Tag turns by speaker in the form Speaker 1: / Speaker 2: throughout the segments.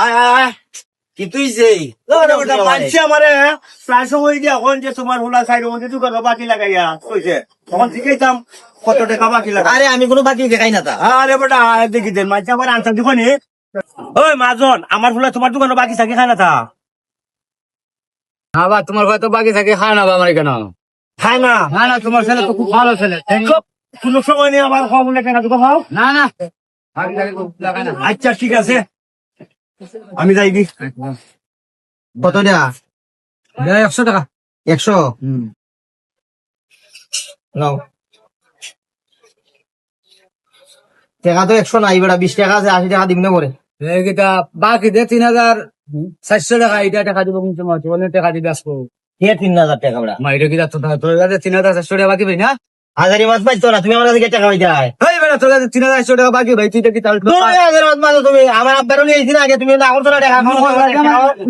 Speaker 1: আয় আয় আয় কি তুই যেই
Speaker 2: মানছি আমারে প্রায় সময় দিয়ে এখন যে তোমার হোলা সাইড মধ্যে দোকান বাকি লাগাইয়া কইছে তখন শিখাইতাম কত টাকা বাকি লাগা।
Speaker 1: আরে আমি কোনো বাকি দেখাই না তা।
Speaker 2: আরে বেটা দেখি দেন মানছি আমার আনসার দোকানে ওই মাজন আমার হোলা তোমার দোকানে বাকি থাকি খায় না তা
Speaker 3: না বা তোমার হয়তো বাকি থাকে খায় না বা আমার কেন
Speaker 2: খায় না
Speaker 3: না না তোমার ছেলে তো খুব ভালো ছেলে
Speaker 2: কোনো সময় নেই আমার খাওয়া বলে টাকা দোকান খাও।
Speaker 3: না না বাকি থাকে তো লাগায় না
Speaker 2: আচ্ছা ঠিক আছে আমি যাই দি
Speaker 1: কত টাকা?
Speaker 3: 100 টাকা
Speaker 1: 100। নাও টাকা তো 100 নাই বেটা, 20 টাকা আছে, 80 টাকা দিবি না পরে।
Speaker 3: এইটা বাকি দে 3400 টাকা এটা টাকা দিব কিন্তু তোমার বলে টাকা দিবে আসবো
Speaker 1: কে 3000 টাকা বেটা?
Speaker 3: মা এটা কি যাচ্ছে তোর কাছে 3400 টাকা বাকি ভাই না
Speaker 1: হাজারি মাছ পাইতো না, তুমি আমার কাছে টাকা পাই যায়।
Speaker 3: এই বেটা তোর কাছে 3400 টাকা বাকি ভাই তুই কি তাহলে
Speaker 1: 2000 মাছ মাছ তুমি আমার আব্বারও নিয়েছি না আগে, তুমি না করছো না টাকা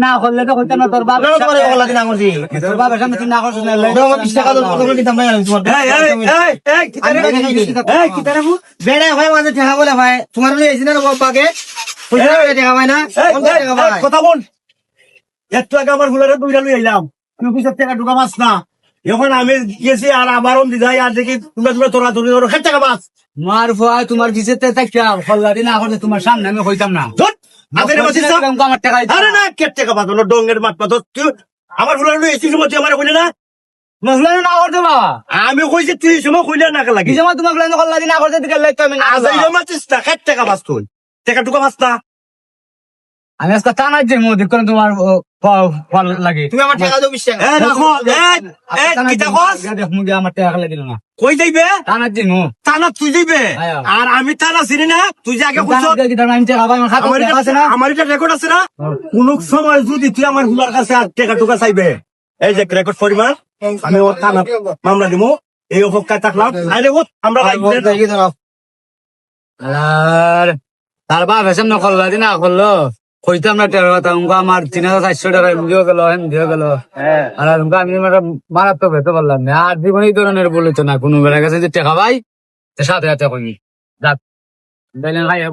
Speaker 3: না করলে তো হইতো না তোর বাবা
Speaker 1: তোমার বলা দিন করছি
Speaker 3: তোর বাবার সামনে তুই না করছিস না
Speaker 1: 20 টাকা তো দিতাম না আমি তোমার বেড়ে হয় মাঝে টাকা বলে ভাই তোমার নিয়েছি না বাবাকে টাকা পাই না টাকা পাই।
Speaker 2: কথা বল একটু আগে আমার হুলারে দুইটা লই আইলাম তুমি পিছর টাকা ঢুকা মাছ না এখন আমি গেছি আর আমার দিদাই আর দেখি তোমরা তোরা ধরে ধরো খেট টাকা মাছ
Speaker 3: মার ভয় তোমার কিসেতে থাকতে হল্লাদি না করলে তোমার সামনে আমি হইতাম না
Speaker 2: ধুর, আমাদের মাছ ইচ্ছা।
Speaker 3: আমার টাকা
Speaker 2: আরে না কেট টাকা মাছ হলো ডঙ্গের মাছ পাত আমার হুলারে লই এসেছি সময় তুই আমার কইলে না
Speaker 3: মশলা না করতে বাবা
Speaker 2: আমি কইছি তুই সময় কইলে না লাগে
Speaker 3: কি সময় তোমার হল্লাদি না করতে দিকে লাগতো আমি না
Speaker 2: আজাইরো মাছ ইচ্ছা খেট টাকা মাছ তুই টাকা ঢুকা মাছ না
Speaker 3: আমি আজকে টানার যে মুখ দেখুন তোমার ফল লাগে
Speaker 1: তুমি আমার টাকা দাও 20 টাকা।
Speaker 2: এ রাখো কিটা কস
Speaker 3: দেখ মুখে আমার টাকা খেলে দিল না
Speaker 2: কই যাইবে
Speaker 3: টানার যে মুখ
Speaker 2: টানা তুই যাইবে
Speaker 3: আয়া।
Speaker 2: আর আমি টানা চিনি না তুই যে আগে কইছ
Speaker 3: আমি টাকা পাই আমার
Speaker 2: আমার
Speaker 3: খাতা আছে না
Speaker 2: আমার এটা রেকর্ড আছে না কোন সময় যদি তুই আমার হুলার কাছে আর টাকা টুকা চাইবে এই যে রেকর্ড পরিমাণ আমি ওর থানা মামলা দিব এই অপেক্ষায় থাকলাম আরে ও আমরা
Speaker 3: আর তার বাপ এসে না হল্লাদি না করলো কইতাম না টাকা কথা আমার 3400 টাকা এমদিও গেল এমদিও গেল আর আমি মারাত্মক হতে পারলাম না আর জীবনে এই ধরনের বলেছো না কোনো বেড়া গেছে যে টাকা পাই সাথে সাথে কই যাক খাইয়া